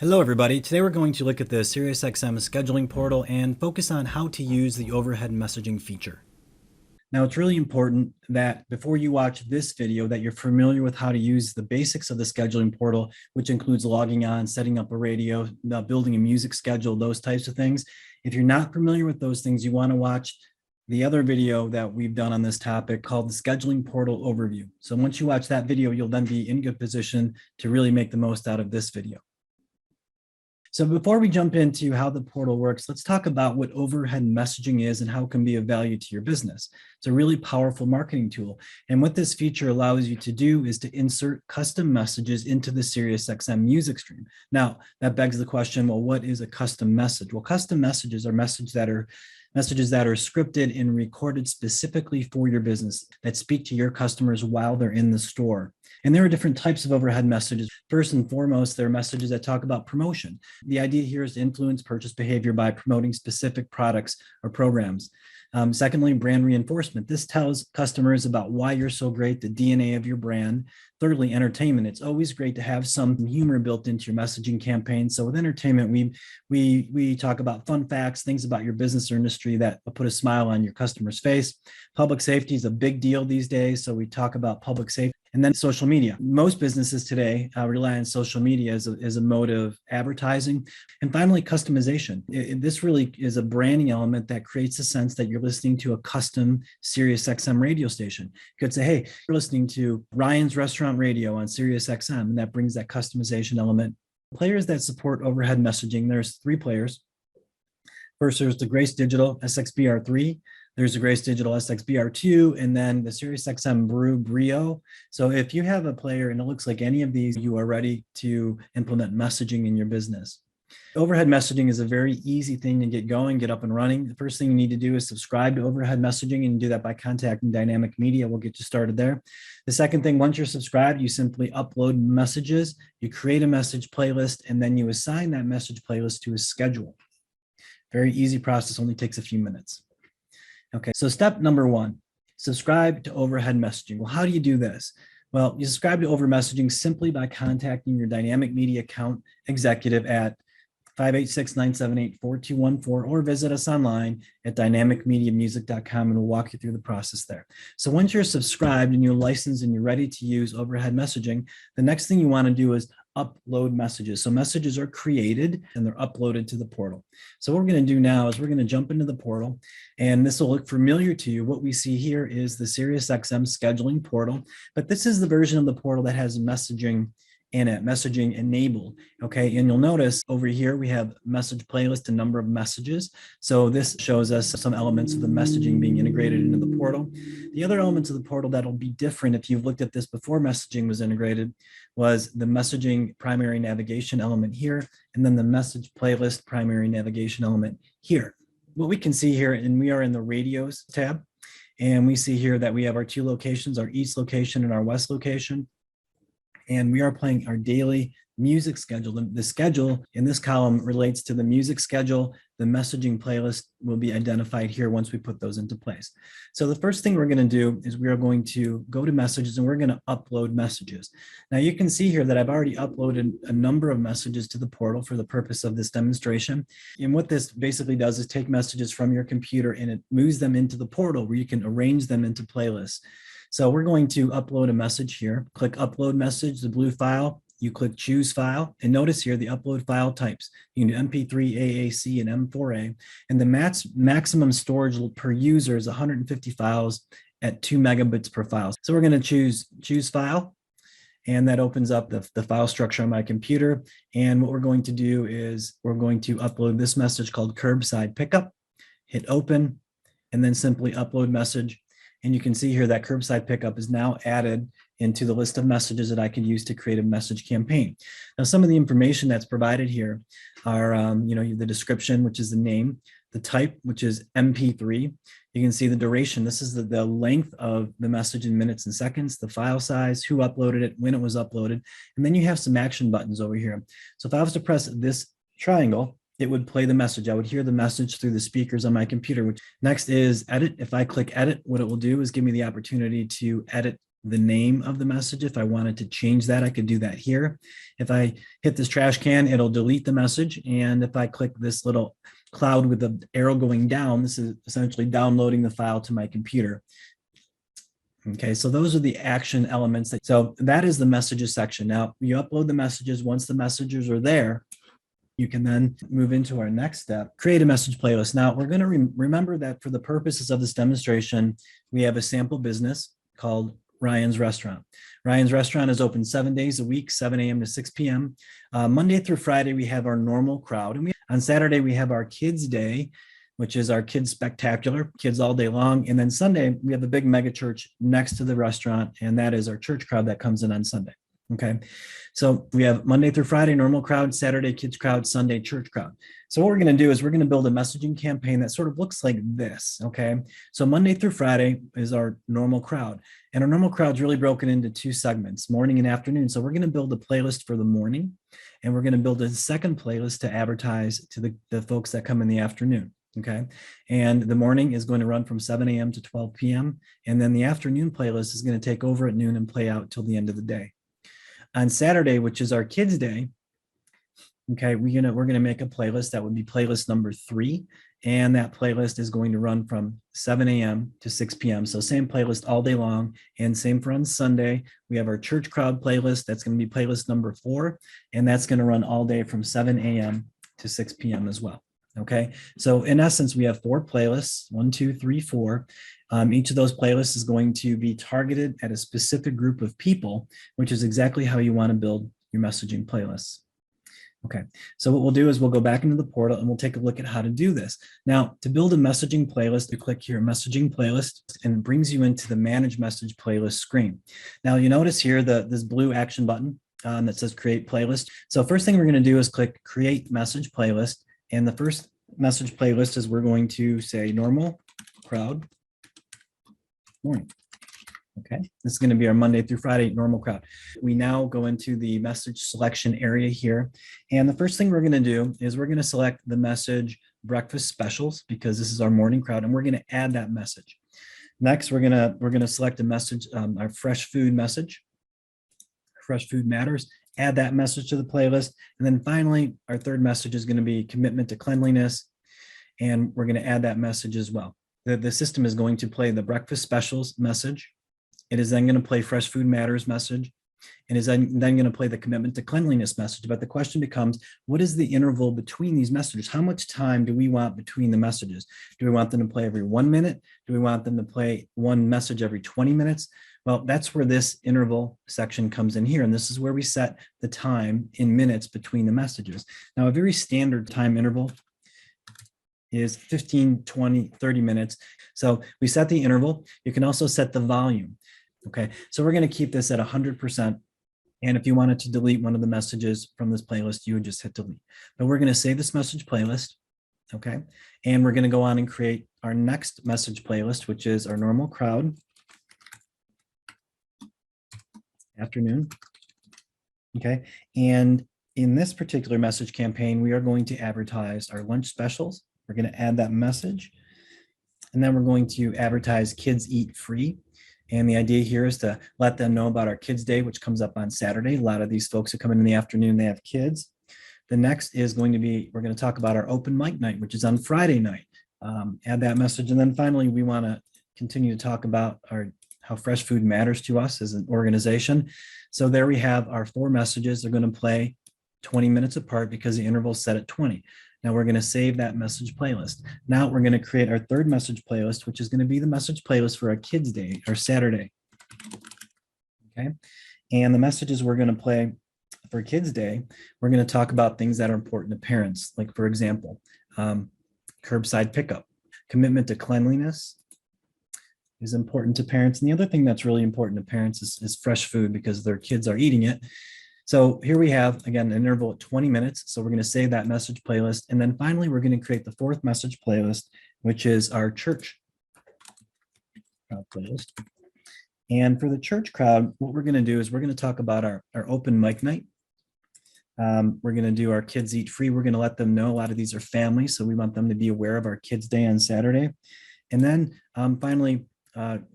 Hello everybody, today we're going to look at the SiriusXM scheduling portal and focus on how to use the overhead messaging feature. Now it's really important that before you watch this video that you're familiar with how to use the basics of the scheduling portal, which includes logging on, setting up a radio, building a music schedule, those types of things. If you're not familiar with those things, you want to watch the other video that we've done on this topic called the scheduling portal overview. So once you watch that video, you'll then be in good position to really make the most out of this video. So before we jump into how the portal works, let's talk about what overhead messaging is and how it can be of value to your business. It's a really powerful marketing tool. And what this feature allows you to do is to insert custom messages into the SiriusXM music stream. Now, that begs the question, well, what is a custom message? Well, custom messages are messages that are scripted and recorded specifically for your business that speak to your customers while they're in the store. And there are different types of overhead messages. First and foremost, there are messages that talk about promotion. The idea here is to influence purchase behavior by promoting specific products or programs. Secondly, brand reinforcement. This tells customers about why you're so great, the DNA of your brand. Thirdly, entertainment. It's always great to have some humor built into your messaging campaign. So with entertainment, we talk about fun facts, things about your business or industry that will put a smile on your customer's face. Public safety is a big deal these days, so we talk about public safety. And then social media. Most businesses today rely on social media as a mode of advertising. And finally, customization. This really is a branding element that creates a sense that you're listening to a custom SiriusXM radio station. You could say, hey, you're listening to Ryan's Restaurant Radio on SiriusXM, and that brings that customization element. Players that support overhead messaging, there's 3 players. First, there's the Grace Digital SXBR3. There's the Grace Digital SXBR2, and then the SiriusXM Brio. So if you have a player and it looks like any of these, you are ready to implement messaging in your business. Overhead messaging is a very easy thing to get going, get up and running. The first thing you need to do is subscribe to overhead messaging, and do that by contacting Dynamic Media. We'll get you started there. The second thing, once you're subscribed, you simply upload messages, you create a message playlist, and then you assign that message playlist to a schedule. Very easy process, only takes a few minutes. Okay, so step number 1, subscribe to overhead messaging. Well, how do you do this? Well, you subscribe to overhead messaging simply by contacting your Dynamic Media account executive at 586-978-4214 or visit us online at dynamicmediamusic.com, and we'll walk you through the process there. So once you're subscribed and you're licensed and you're ready to use overhead messaging, the next thing you want to do is upload messages. So messages are created and they're uploaded to the portal. So what we're going to do now is we're going to jump into the portal, and this will look familiar to you. What we see here is the SiriusXM scheduling portal, but this is the version of the portal that has messaging in it, messaging enabled. Okay, and you'll notice over here we have message playlist, a number of messages. So this shows us some elements of the messaging being integrated into the portal. The other elements of the portal that'll be different if you've looked at this before messaging was integrated was the messaging primary navigation element here, and then the message playlist primary navigation element here. What we can see here, and we are in the radios tab, and we see here that we have our 2 locations, our east location and our west location. And we are playing our daily music schedule. The schedule in this column relates to the music schedule. The messaging playlist will be identified here once we put those into place. So the first thing we're going to do is we are going to go to messages, and we're going to upload messages. Now you can see here that I've already uploaded a number of messages to the portal for the purpose of this demonstration. And what this basically does is take messages from your computer and it moves them into the portal where you can arrange them into playlists. So we're going to upload a message here. Click upload message, the blue file. You click choose file, and notice here the upload file types. You can do MP3, AAC, and M4A. And the maximum storage per user is 150 files at 2 megabits per file. So we're going to choose file, and that opens up the file structure on my computer. And what we're going to do is we're going to upload this message called curbside pickup. Hit open, and then simply upload message. And you can see here that curbside pickup is now added into the list of messages that I can use to create a message campaign. Now, some of the information that's provided here are, the description, which is the name, the type, which is MP3. You can see the duration. This is the length of the message in minutes and seconds, the file size, who uploaded it, when it was uploaded. And then you have some action buttons over here. So if I was to press this triangle, it would play the message. I would hear the message through the speakers on my computer. Which next is edit. If I click edit, what it will do is give me the opportunity to edit the name of the message. If I wanted to change that, I could do that here. If I hit this trash can, it'll delete the message. And if I click this little cloud with the arrow going down, this is essentially downloading the file to my computer. Okay, so those are the action elements. So that is the messages section. Now you upload the messages. Once the messages are there, you can then move into our next step, create a message playlist. Now we're going to remember that for the purposes of this demonstration, we have a sample business called Ryan's Restaurant. Ryan's Restaurant is open 7 days a week, 7 a.m. to 6 p.m. Monday through Friday, we have our normal crowd. And on Saturday, we have our Kids Day, which is our Kids Spectacular, kids all day long. And then Sunday, we have the big mega church next to the restaurant, and that is our church crowd that comes in on Sunday. Okay, so we have Monday through Friday, normal crowd, Saturday, kids crowd, Sunday, church crowd. So what we're going to do is we're going to build a messaging campaign that sort of looks like this. Okay, so Monday through Friday is our normal crowd. And our normal crowd is really broken into two segments, morning and afternoon. So we're going to build a playlist for the morning, and we're going to build a second playlist to advertise to the folks that come in the afternoon. Okay, and the morning is going to run from 7 a.m. to 12 p.m. And then the afternoon playlist is going to take over at noon and play out till the end of the day. On Saturday, which is our Kids Day, okay, we're gonna make a playlist that would be playlist number 3, and that playlist is going to run from 7 a.m. to 6 p.m. So same playlist all day long, and same for on Sunday. We have our church crowd playlist. That's going to be playlist number 4, and that's going to run all day from 7 a.m. to 6 p.m. as well. Okay, so in essence, we have 4 playlists, 1, 2, 3, 4. Each of those playlists is going to be targeted at a specific group of people, which is exactly how you want to build your messaging playlists. Okay, so what we'll do is we'll go back into the portal and we'll take a look at how to do this. Now, to build a messaging playlist, you click here, messaging playlist, and it brings you into the manage message playlist screen. Now, you notice here this blue action button that says create playlist. So first thing we're going to do is click create message playlist. And the first message playlist is we're going to say normal crowd morning. Okay, this is going to be our Monday through Friday normal crowd. We now go into the message selection area here. And the first thing we're going to do is we're going to select the message breakfast specials, because this is our morning crowd, and we're going to add that message. Next, we're going to select a message, our fresh food message. Fresh food matters. Add that message to the playlist. And then finally, our third message is going to be commitment to cleanliness. And we're going to add that message as well. The system is going to play the breakfast specials message. It is then going to play fresh food matters message. And is then going to play the commitment to cleanliness message. But the question becomes, what is the interval between these messages? How much time do we want between the messages? Do we want them to play every 1 minute? Do we want them to play one message every 20 minutes? Well, that's where this interval section comes in here. And this is where we set the time in minutes between the messages. Now, a very standard time interval is 15, 20, 30 minutes. So we set the interval. You can also set the volume. Okay, so we're going to keep this at 100%. And if you wanted to delete one of the messages from this playlist, you would just hit delete. But we're going to save this message playlist. Okay, and we're going to go on and create our next message playlist, which is our normal crowd afternoon. Okay, and in this particular message campaign, we are going to advertise our lunch specials. We're going to add that message, and then we're going to advertise Kids Eat Free. And the idea here is to let them know about our Kids Day, which comes up on Saturday. A lot of these folks who come in the afternoon, they have kids. The next is going to be, we're going to talk about our open mic night, which is on Friday night. Add that message. And then finally, we want to continue to talk about how fresh food matters to us as an organization. So there we have our 4 messages. They're going to play 20 minutes apart because the interval is set at 20. Now we're going to save that message playlist. Now we're going to create our third message playlist, which is going to be the message playlist for our Kids Day or Saturday. Okay. And the messages we're going to play for Kids Day, we're going to talk about things that are important to parents. Like, for example, curbside pickup. Commitment to cleanliness is important to parents. And the other thing that's really important to parents is fresh food, because their kids are eating it. So here we have, again, an interval at 20 minutes. So we're going to save that message playlist. And then finally, we're going to create the 4th message playlist, which is our church crowd playlist. And for the church crowd, what we're going to do is we're going to talk about our open mic night. We're going to do our Kids Eat Free. We're going to let them know a lot of these are families, so we want them to be aware of our Kids Day on Saturday. And then finally,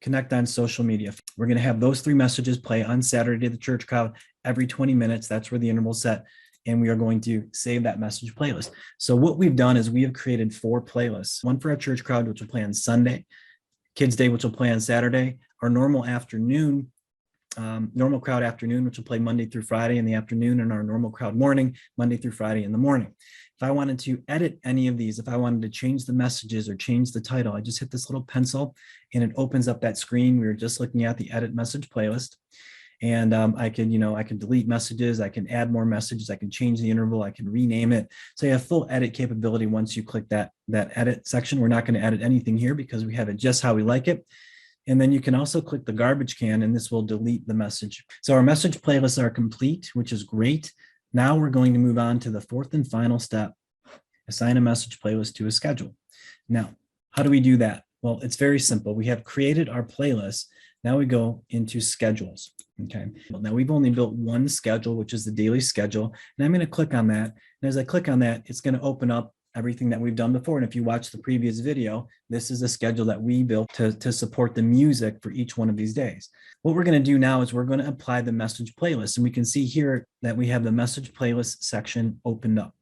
connect on social media. We're going to have those 3 messages play on Saturday to the church crowd every 20 minutes. That's where the interval set. And we are going to save that message playlist. So what we've done is we have created 4 playlists, one for our church crowd, which will play on Sunday, Kids Day, which will play on Saturday, our normal crowd afternoon, which will play Monday through Friday in the afternoon, and our normal crowd morning, Monday through Friday in the morning. If I wanted to edit any of these, if I wanted to change the messages or change the title, I just hit this little pencil and it opens up that screen. We were just looking at the edit message playlist. And I can delete messages, I can add more messages, I can change the interval, I can rename it. So you have full edit capability once you click that edit section. We're not going to edit anything here because we have it just how we like it. And then you can also click the garbage can and this will delete the message. So our message playlists are complete, which is great. Now we're going to move on to the 4th and final step, assign a message playlist to a schedule. Now, how do we do that? Well, it's very simple. We have created our playlist. Now we go into schedules. Okay. Now we've only built one schedule, which is the daily schedule. And I'm going to click on that. And as I click on that, it's going to open up everything that we've done before. And if you watch the previous video, this is a schedule that we built to support the music for each one of these days. What we're going to do now is we're going to apply the message playlist. And we can see here that we have the message playlist section opened up.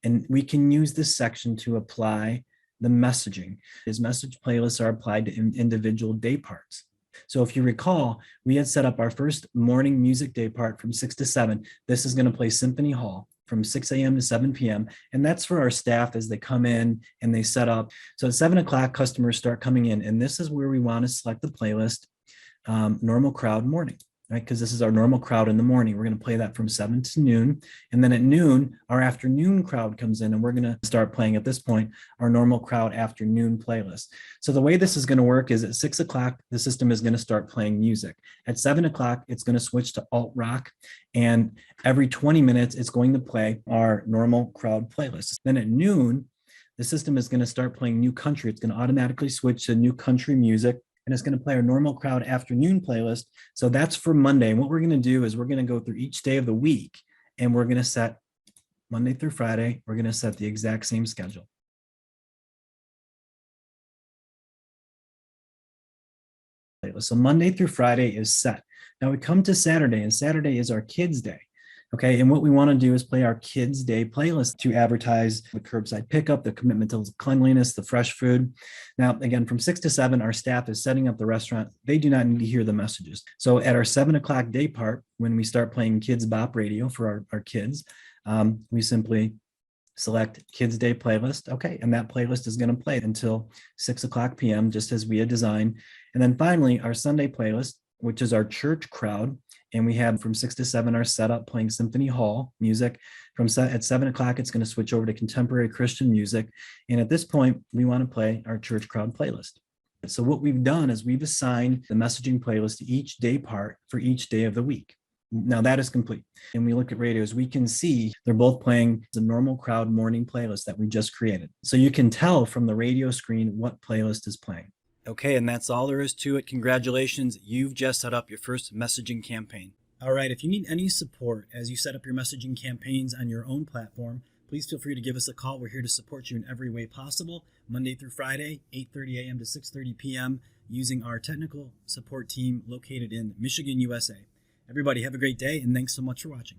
And we can use this section to apply the messaging. As message playlists are applied to individual day parts. So if you recall, we had set up our first morning music day part from 6 to 7. This is going to play Symphony Hall from 6 a.m. to 7 p.m. And that's for our staff as they come in and they set up. So at 7 o'clock, customers start coming in. And this is where we want to select the playlist, normal crowd morning. Right? Because this is our normal crowd in the morning. We're going to play that from 7 to noon. And then at noon, our afternoon crowd comes in and we're going to start playing at this point, our normal crowd afternoon playlist. So the way this is going to work is at 6 o'clock, the system is going to start playing music. At 7 o'clock, it's going to switch to alt rock. And every 20 minutes, it's going to play our normal crowd playlist. Then at noon, the system is going to start playing new country. It's going to automatically switch to new country music. And it's going to play our normal crowd afternoon playlist. So that's for Monday. And what we're going to do is we're going to go through each day of the week and we're going to set Monday through Friday. We're going to set the exact same schedule. So Monday through Friday is set. Now we come to Saturday, and Saturday is our Kids Day. Okay, and what we want to do is play our Kids Day playlist to advertise the curbside pickup, the commitment to cleanliness, the fresh food. Now, again, from 6 to 7, our staff is setting up the restaurant. They do not need to hear the messages. So at our 7 o'clock day part, when we start playing Kids Bop Radio for our kids, we simply select Kids Day playlist. Okay, and that playlist is going to play until 6 o'clock p.m., just as we had designed. And then finally, our Sunday playlist, which is our church crowd. And we have from 6 to 7 our setup playing Symphony Hall music. At 7 o'clock, it's going to switch over to contemporary Christian music. And at this point, we want to play our church crowd playlist. So what we've done is we've assigned the messaging playlist to each day part for each day of the week. Now that is complete. And we look at radios, we can see they're both playing the normal crowd morning playlist that we just created. So you can tell from the radio screen what playlist is playing. Okay, and that's all there is to it. Congratulations, you've just set up your first messaging campaign. All right, if you need any support as you set up your messaging campaigns on your own platform, please feel free to give us a call. We're here to support you in every way possible, Monday through Friday, 8:30 a.m. to 6:30 p.m., using our technical support team located in Michigan, USA. Everybody have a great day, and thanks so much for watching.